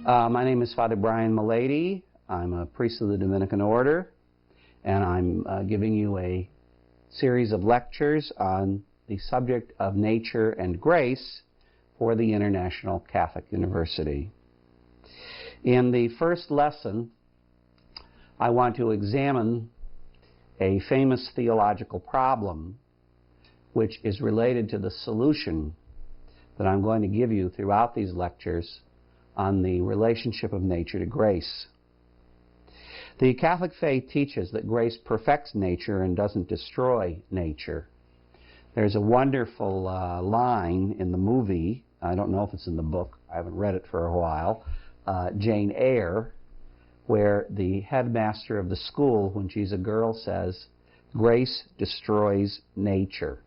My name is Father Brian Mullady. I'm a priest of the Dominican Order, and I'm giving you a series of lectures on the subject of nature and grace for the International Catholic University. In the first lesson, I want to examine a famous theological problem which is related to the solution that I'm going to give you throughout these lectures on the relationship of nature to grace. The Catholic faith teaches that grace perfects nature and doesn't destroy nature. There's a wonderful line in the movie, I don't know if it's in the book, I haven't read it for a while, Jane Eyre, where the headmaster of the school, when she's a girl, says, "Grace destroys nature."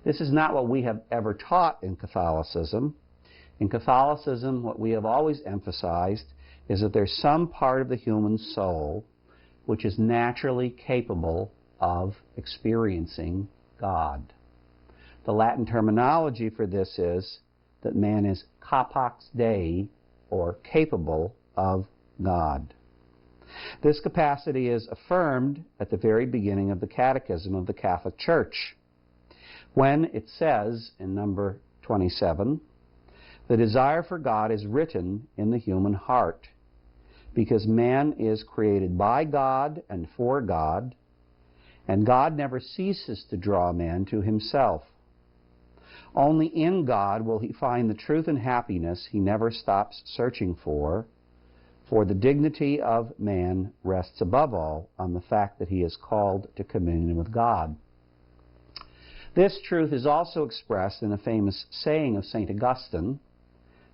This is not what we have ever taught in Catholicism. In Catholicism, what we have always emphasized is that there's some part of the human soul which is naturally capable of experiencing God. The Latin terminology for this is that man is capax Dei, or capable of God. This capacity is affirmed at the very beginning of the Catechism of the Catholic Church, when it says in number 27, "The desire for God is written in the human heart, because man is created by God and for God, and God never ceases to draw man to himself. Only in God will he find the truth and happiness he never stops searching for the dignity of man rests above all on the fact that he is called to communion with God." This truth is also expressed in a famous saying of St. Augustine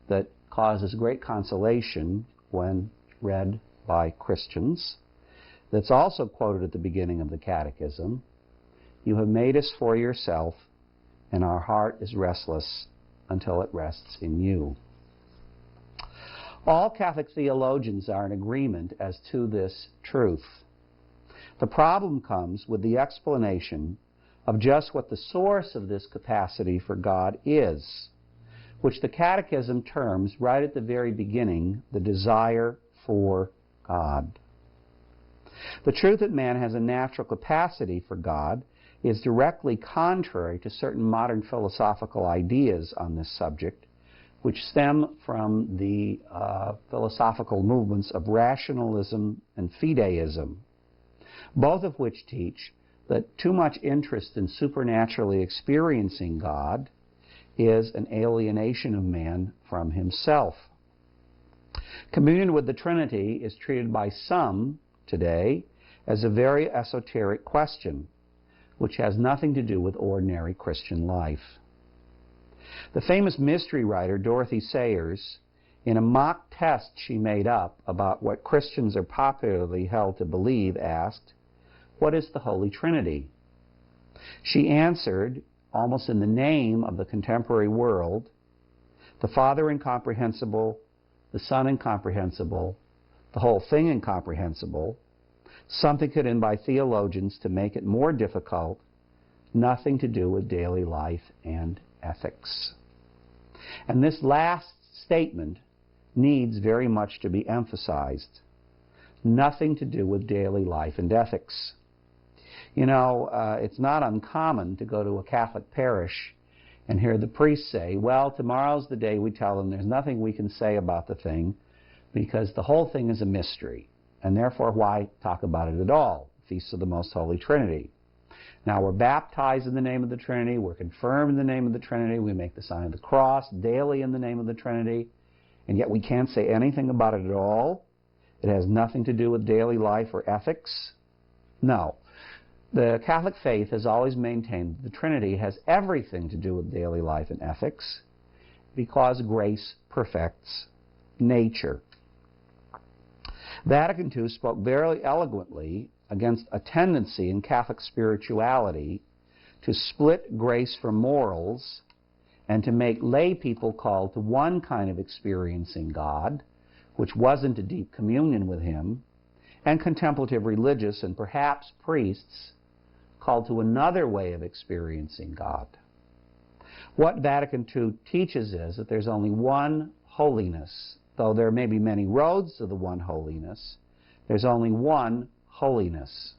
that causes great consolation when read by Christians, that's also quoted at the beginning of the Catechism: "You have made us for yourself, and our heart is restless until it rests in you." All Catholic theologians are in agreement as to this truth. The problem comes with the explanation of just what the source of this capacity for God is, which the Catechism terms right at the very beginning the desire for God. The truth that man has a natural capacity for God is directly contrary to certain modern philosophical ideas on this subject, which stem from the philosophical movements of rationalism and fideism, both of which teach that too much interest in supernaturally experiencing God is an alienation of man from himself. Communion with the Trinity is treated by some today as a very esoteric question, which has nothing to do with ordinary Christian life. The famous mystery writer Dorothy Sayers, in a mock test she made up about what Christians are popularly held to believe, asked, "What is the Holy Trinity?" She answered, almost in the name of the contemporary world, "The Father incomprehensible, the Son incomprehensible, the whole thing incomprehensible, something put in by theologians to make it more difficult, nothing to do with daily life and ethics." And this last statement needs very much to be emphasized. Nothing to do with daily life and ethics. You know, it's not uncommon to go to a Catholic parish and hear the priest say, "Well, tomorrow's the day we tell them there's nothing we can say about the thing because the whole thing is a mystery, and therefore why talk about it at all? Feast of the Most Holy Trinity. Now we're baptized in the name of the Trinity, we're confirmed in the name of the Trinity, we make the sign of the cross daily in the name of the Trinity, and yet we can't say anything about it at all. It has nothing to do with daily life or ethics." No. The Catholic faith has always maintained that the Trinity has everything to do with daily life and ethics because grace perfects nature. Vatican II spoke very eloquently against a tendency in Catholic spirituality to split grace from morals and to make lay people called to one kind of experiencing God, which wasn't a deep communion with Him, and contemplative religious and perhaps priests called to another way of experiencing God. What Vatican II teaches is that there's only one holiness though there may be many roads to the one holiness, there's only one holiness.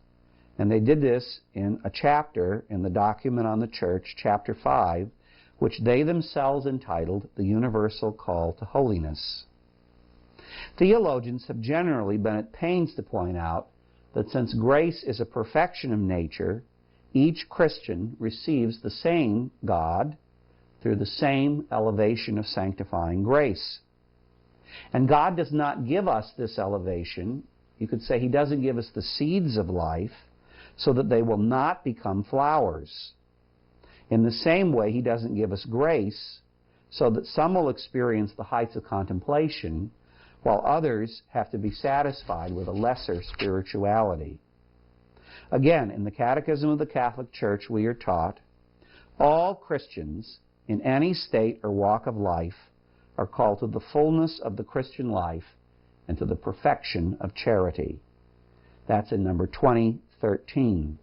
And they did this in a chapter in the document on the church, chapter 5, which they themselves entitled The Universal Call to Holiness. Theologians have generally been at pains to point out that since grace is a perfection of nature, each Christian receives the same God through the same elevation of sanctifying grace. And God does not give us this elevation. You could say He doesn't give us the seeds of life so that they will not become flowers. In the same way, He doesn't give us grace so that some will experience the heights of contemplation while others have to be satisfied with a lesser spirituality. Again, in the Catechism of the Catholic Church, we are taught, all Christians in any state or walk of life are called to the fullness of the Christian life and to the perfection of charity. That's in number 2013.